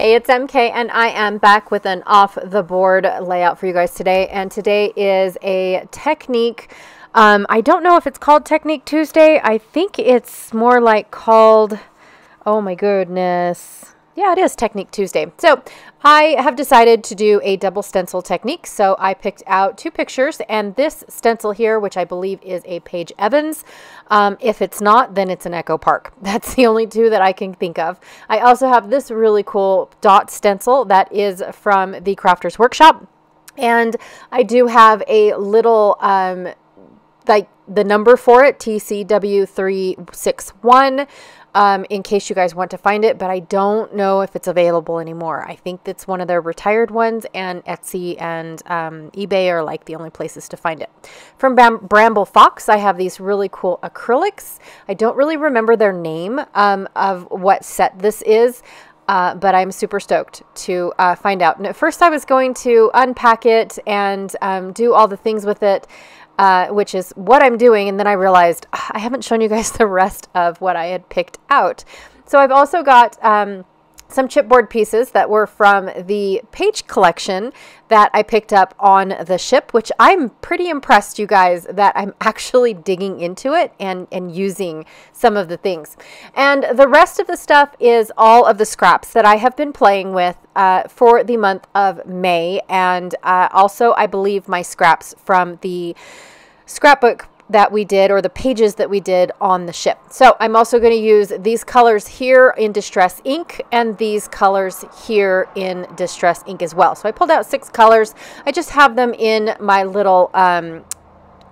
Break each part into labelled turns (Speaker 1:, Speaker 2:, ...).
Speaker 1: Hey, it's MK, and I am back with an off-the-board layout for you guys today. And today is a technique. I don't know if it's called Technique Tuesday. I think it's more like called, oh my goodness. Yeah, it is Technique Tuesday. So I have decided to do a double stencil technique. So I picked out two pictures, and this stencil here, which I believe is a Paige Evans. If it's not, then it's an Echo Park. That's the only two that I can think of. I also have this really cool dot stencil that is from the Crafters Workshop. And I do have a little, like the number for it, TCW361. In case you guys want to find it, but I don't know if it's available anymore. I think it's one of their retired ones, and Etsy and eBay are like the only places to find it. From Bramble Fox, I have these really cool acrylics. I don't really remember their name of what set this is, but I'm super stoked to find out. And at first I was going to unpack it and do all the things with it, which is what I'm doing. And then I realized I haven't shown you guys the rest of what I had picked out. So I've also got some chipboard pieces that were from the Paige collection that I picked up on the ship, which I'm pretty impressed, you guys, that I'm actually digging into it and using some of the things. And the rest of the stuff is all of the scraps that I have been playing with for the month of May. And also, I believe, my scraps from the scrapbook that we did, or the pages that we did on the ship. So I'm also going to use these colors here in Distress ink and these colors here in Distress ink as well. So I pulled out 6 colors. I just have them in my little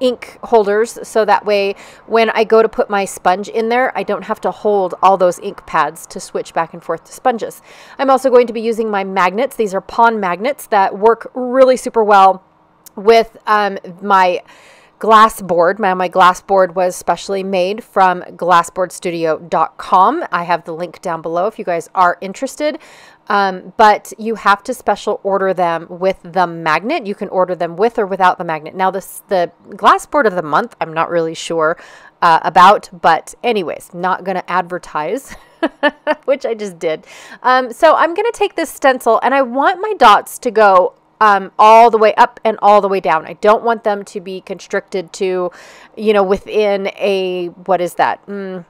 Speaker 1: ink holders, so that way when I go to put my sponge in there, I don't have to hold all those ink pads to switch back and forth to sponges. I'm also going to be using my magnets. These are pond magnets that work really super well with my glass board. My glass board was specially made from glassboardstudio.com. I have the link down below if you guys are interested. But you have to special order them with the magnet. You can order them with or without the magnet. Now the glass board of the month, I'm not really sure about, but anyways, not going to advertise, which I just did. So I'm going to take this stencil, and I want my dots to go all the way up and all the way down. I don't want them to be constricted to, you know, within a, what is that, 11.5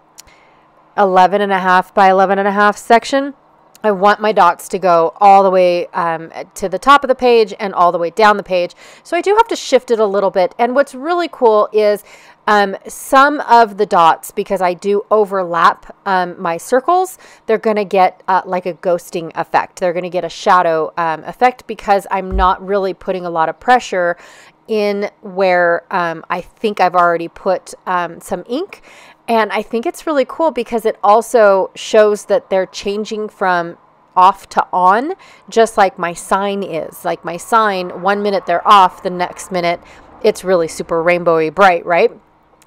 Speaker 1: by 11.5 section. I want my dots to go all the way to the top of the page and all the way down the page. So I do have to shift it a little bit. And what's really cool is some of the dots, because I do overlap my circles, they're going to get like a ghosting effect. They're going to get a shadow effect, because I'm not really putting a lot of pressure in where I think I've already put some ink. And I think it's really cool because it also shows that they're changing from off to on, just like my sign is. Like my sign, 1 minute they're off, the next minute it's really super rainbowy bright, right?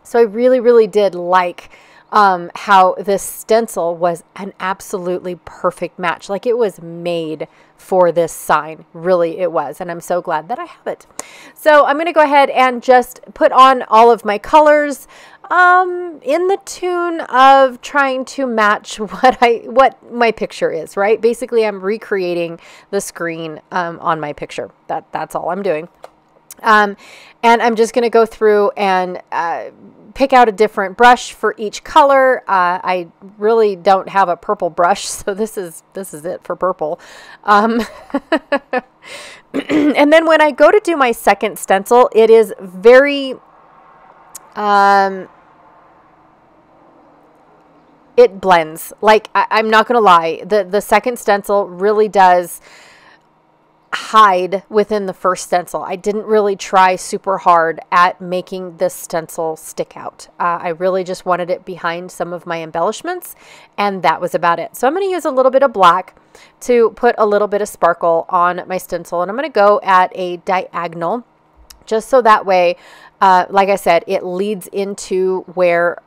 Speaker 1: So I really, really did like how this stencil was an absolutely perfect match. Like it was made for this sign. Really, it was. And I'm so glad that I have it. So I'm going to go ahead and just put on all of my colors in the tune of trying to match what my picture is, right? Basically, I'm recreating the screen on my picture. That's all I'm doing. And I'm just going to go through and pick out a different brush for each color. I really don't have a purple brush, so this is it for purple. And then when I go to do my second stencil, it is very it blends. Like I'm not gonna lie, the second stencil really does hide within the first stencil. I didn't really try super hard at making this stencil stick out. I really just wanted it behind some of my embellishments, and that was about it. So I'm going to use a little bit of black to put a little bit of sparkle on my stencil, and I'm going to go at a diagonal, just so that way, like I said, it leads into where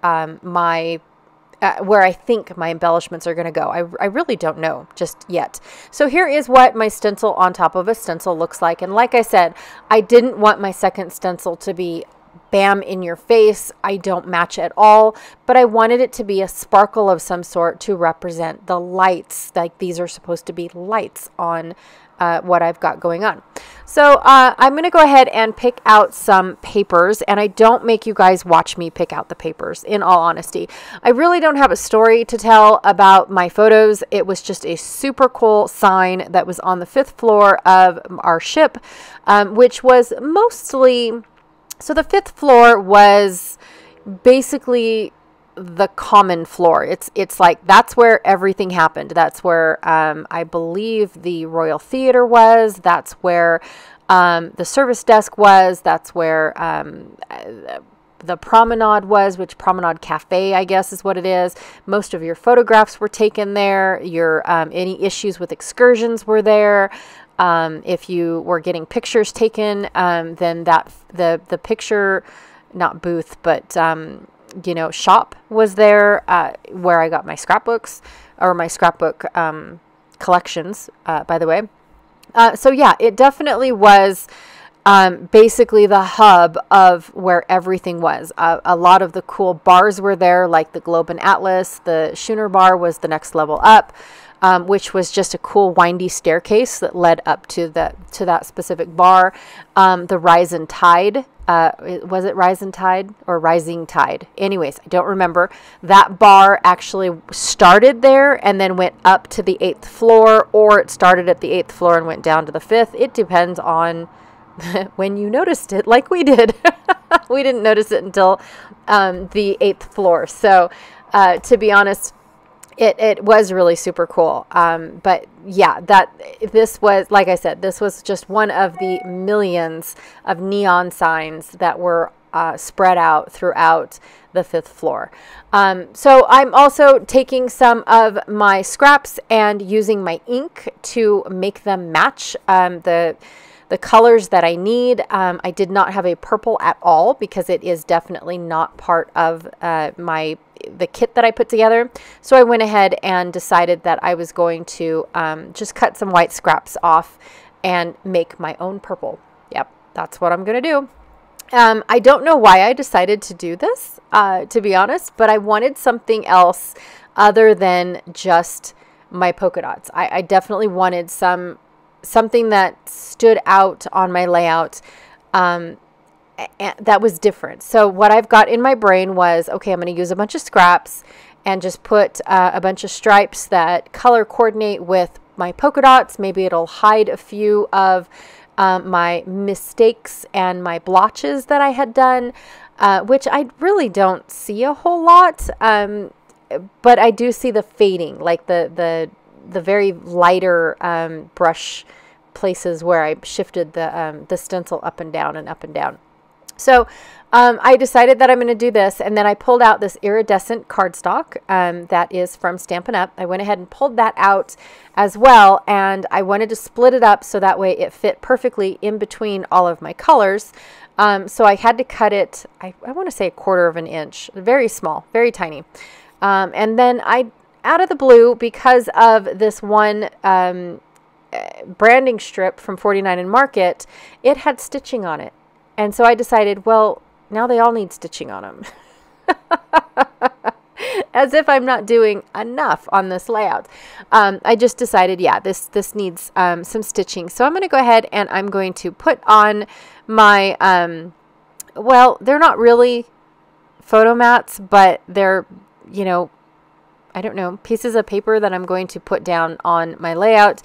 Speaker 1: where I think my embellishments are going to go. I really don't know just yet. So here is what my stencil on top of a stencil looks like. And like I said, I didn't want my second stencil to be bam in your face. I don't match at all, but I wanted it to be a sparkle of some sort to represent the lights. Like these are supposed to be lights on what I've got going on. So I'm going to go ahead and pick out some papers, and I don't make you guys watch me pick out the papers, in all honesty. I really don't have a story to tell about my photos. It was just a super cool sign that was on the 5th floor of our ship, which was mostly, so the 5th floor was basically the common floor. It's like that's where everything happened. That's where I believe the Royal Theater was. That's where the service desk was. That's where the promenade was, which Promenade Cafe, I guess, is what it is. Most of your photographs were taken there. Your any issues with excursions were there. If you were getting pictures taken, then that the picture, not booth, but you know, shop was there, where I got my scrapbooks, or my scrapbook collections, by the way. So yeah, it definitely was basically the hub of where everything was. A lot of the cool bars were there, like the Globe and Atlas. The Schooner bar was the next level up, which was just a cool windy staircase that led up to that specific bar. The Rise and Tide. Was it Rise and Tide or Rising Tide? Anyways, I don't remember. That bar actually started there and then went up to the 8th floor, or it started at the 8th floor and went down to the 5th. It depends on when you noticed it, like we did. We didn't notice it until the 8th floor. So to be honest, it was really super cool. But yeah, this was, like I said, this was just one of the millions of neon signs that were spread out throughout the 5th floor. So I'm also taking some of my scraps and using my ink to make them match the colors that I need. I did not have a purple at all because it is definitely not part of the kit that I put together. So I went ahead and decided that I was going to just cut some white scraps off and make my own purple. Yep, that's what I'm going to do. I don't know why I decided to do this, to be honest, but I wanted something else other than just my polka dots. I definitely wanted something that stood out on my layout, that was different. So what I've got in my brain was, okay, I'm going to use a bunch of scraps and just put a bunch of stripes that color coordinate with my polka dots. Maybe it'll hide a few of my mistakes and my blotches that I had done, which I really don't see a whole lot. But I do see the fading, like the very lighter brush places where I shifted the stencil up and down and up and down. So I decided that I'm going to do this, and then I pulled out this iridescent cardstock that is from Stampin' Up. I went ahead and pulled that out as well, and I wanted to split it up so that way it fit perfectly in between all of my colors. So I had to cut it, I want to say 1/4 of an inch, very small, very tiny. And then out of the blue, because of this one branding strip from 49 and Market, it had stitching on it. And so I decided, well, now they all need stitching on them. As if I'm not doing enough on this layout. I just decided, yeah, this needs some stitching. So I'm going to go ahead and I'm going to put on my, well, they're not really photo mats, but they're, you know, I don't know, pieces of paper that I'm going to put down on my layout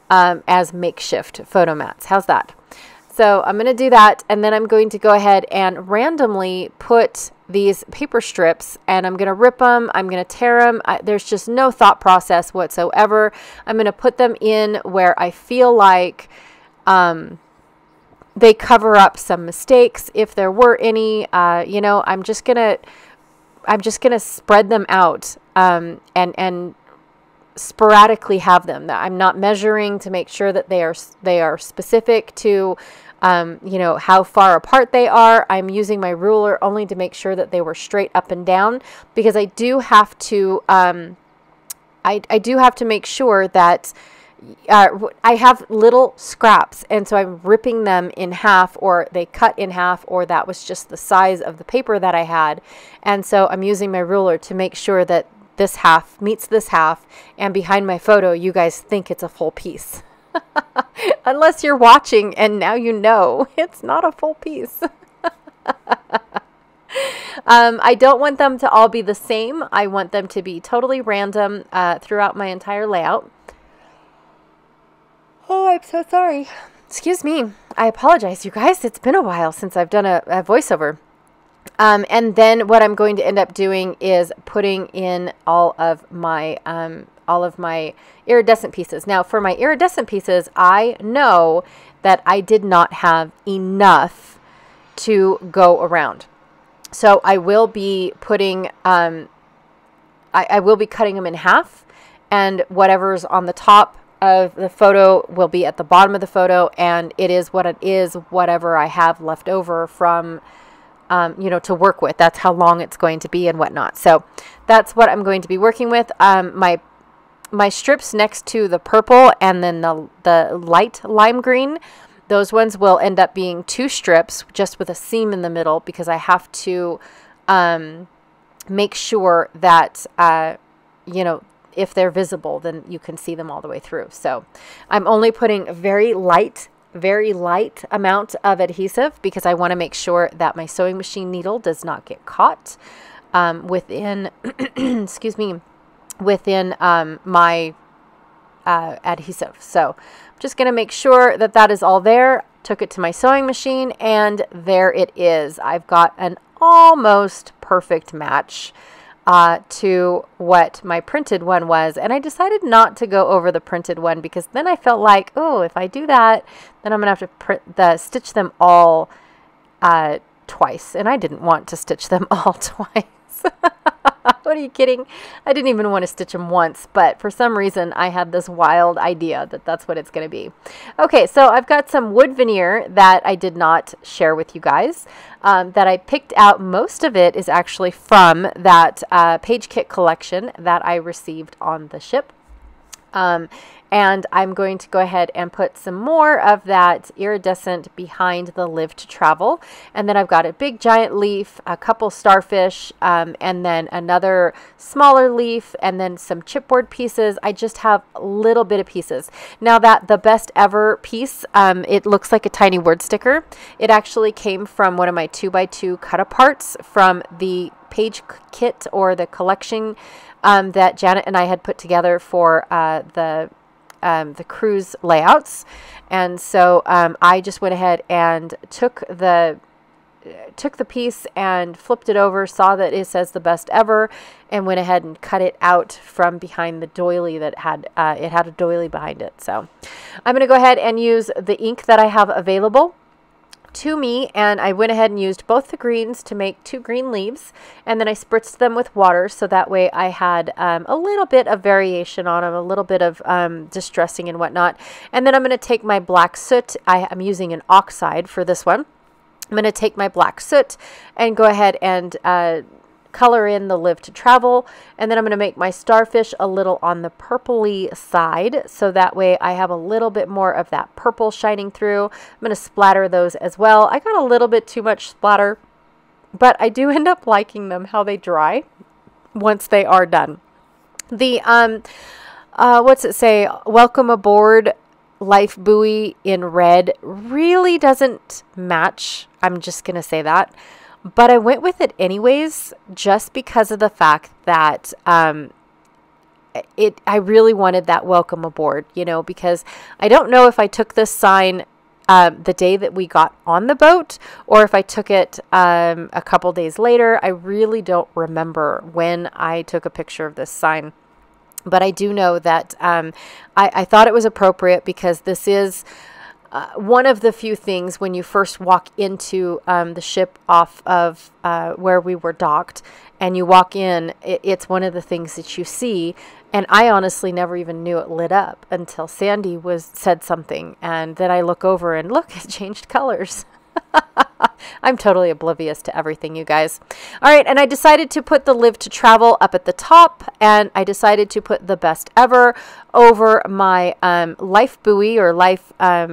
Speaker 1: as makeshift photo mats. How's that? So I'm going to do that, and then I'm going to go ahead and randomly put these paper strips, and I'm going to rip them, I'm going to tear them. There's just no thought process whatsoever. I'm going to put them in where I feel like they cover up some mistakes, if there were any. You know, I'm just gonna spread them out and sporadically have them. I'm not measuring to make sure that they are specific to you know, how far apart they are. I'm using my ruler only to make sure that they were straight up and down, because I do have to I do have to make sure that, I have little scraps, and so I'm ripping them in half, or they cut in half, or that was just the size of the paper that I had. And so I'm using my ruler to make sure that this half meets this half, and behind my photo, you guys think it's a full piece. Unless you're watching and now you know it's not a full piece. I don't want them to all be the same. I want them to be totally random throughout my entire layout. Oh, I'm so sorry. Excuse me. I apologize, you guys. It's been a while since I've done a voiceover. And then what I'm going to end up doing is putting in all of my iridescent pieces. Now, for my iridescent pieces, I know that I did not have enough to go around. So I will be putting, I will be cutting them in half, and whatever's on the top of the photo will be at the bottom of the photo, and it is what it is, whatever I have left over from, to work with. That's how long it's going to be and whatnot. So that's what I'm going to be working with. My strips next to the purple and then the light lime green, those ones will end up being 2 strips just with a seam in the middle, because I have to make sure that, if they're visible, then you can see them all the way through. So I'm only putting a very light amount of adhesive, because I want to make sure that my sewing machine needle does not get caught within, excuse me, within my adhesive. So I'm just going to make sure that that is all there. Took it to my sewing machine, and there it is. I've got an almost perfect match to what my printed one was. And I decided not to go over the printed one, because then I felt like, oh, if I do that, then I'm going to have to stitch them all twice. And I didn't want to stitch them all twice. What are you kidding? I didn't even want to stitch them once, but for some reason I had this wild idea that that's what it's going to be. Okay, so I've got some wood veneer that I did not share with you guys that I picked out. Most of it is actually from that Page Kit collection that I received on the ship. And I'm going to go ahead and put some more of that iridescent behind the Live to Travel. And then I've got a big giant leaf, a couple starfish, and then another smaller leaf, and then some chipboard pieces. I just have a little bit of pieces. Now that the best ever piece, it looks like a tiny word sticker. It actually came from one of my 2x2 cut-aparts from the Page Kit, or the collection that Janet and I had put together for the cruise layouts. And so I just went ahead and took the piece and flipped it over, saw that it says the best ever, and went ahead and cut it out from behind the doily that had it had a doily behind it. So I'm going to go ahead and use the ink that I have available to me, and I went ahead and used both the greens to make 2 green leaves, and then I spritzed them with water, so that way I had a little bit of variation on them, a little bit of distressing and whatnot. And then I'm going to take my black soot. I'm using an oxide for this one. I'm going to take my black soot and go ahead and color in the Live to Travel, and then I'm going to make my starfish a little on the purpley side, so that way I have a little bit more of that purple shining through. I'm going to splatter those as well. I got a little bit too much splatter, but I do end up liking them how they dry once they are done. The what's it say? Welcome aboard life buoy in red really doesn't match. I'm just going to say that. But I went with it anyways, just because of the fact that I really wanted that welcome aboard, because I don't know if I took this sign the day that we got on the boat, or if I took it a couple days later. I really don't remember when I took a picture of this sign. But I do know that I thought it was appropriate, because this is one of the few things when you first walk into the ship off of where we were docked, and you walk in, it's one of the things that you see. And I honestly never even knew it lit up until Sandy said something, and then I look over and look, it changed colors. I'm totally oblivious to everything, you guys. All right, and I decided to put the Live to Travel up at the top, and I decided to put the Best Ever over my life buoy or life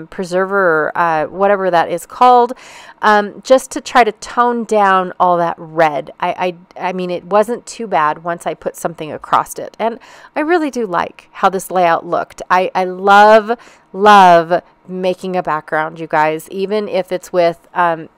Speaker 1: preserver, or whatever that is called, just to try to tone down all that red. I mean, it wasn't too bad once I put something across it, and I really do like how this layout looked. I love making a background, you guys, even if it's with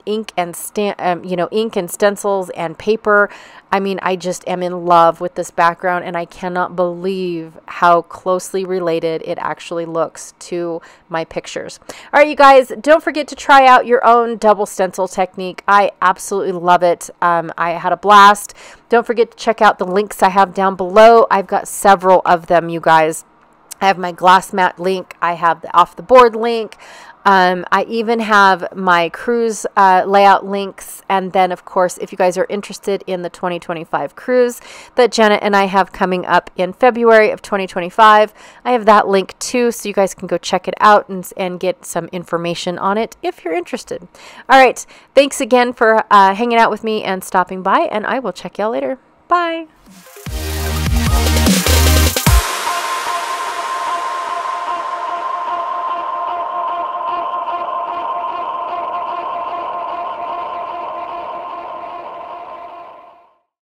Speaker 1: ink and ink and stencils and paper. I mean, I just am in love with this background, and I cannot believe how closely related it actually looks to my pictures. All right, you guys, don't forget to try out your own double stencil technique. I absolutely love it. I had a blast. Don't forget to check out the links I have down below. I've got several of them, you guys. I have my glass mat link. I have the off the board link. I even have my cruise layout links. And then, of course, if you guys are interested in the 2025 cruise that Janet and I have coming up in February of 2025, I have that link too, so you guys can go check it out and get some information on it if you're interested. All right. Thanks again for hanging out with me and stopping by, and I will check y'all later. Bye.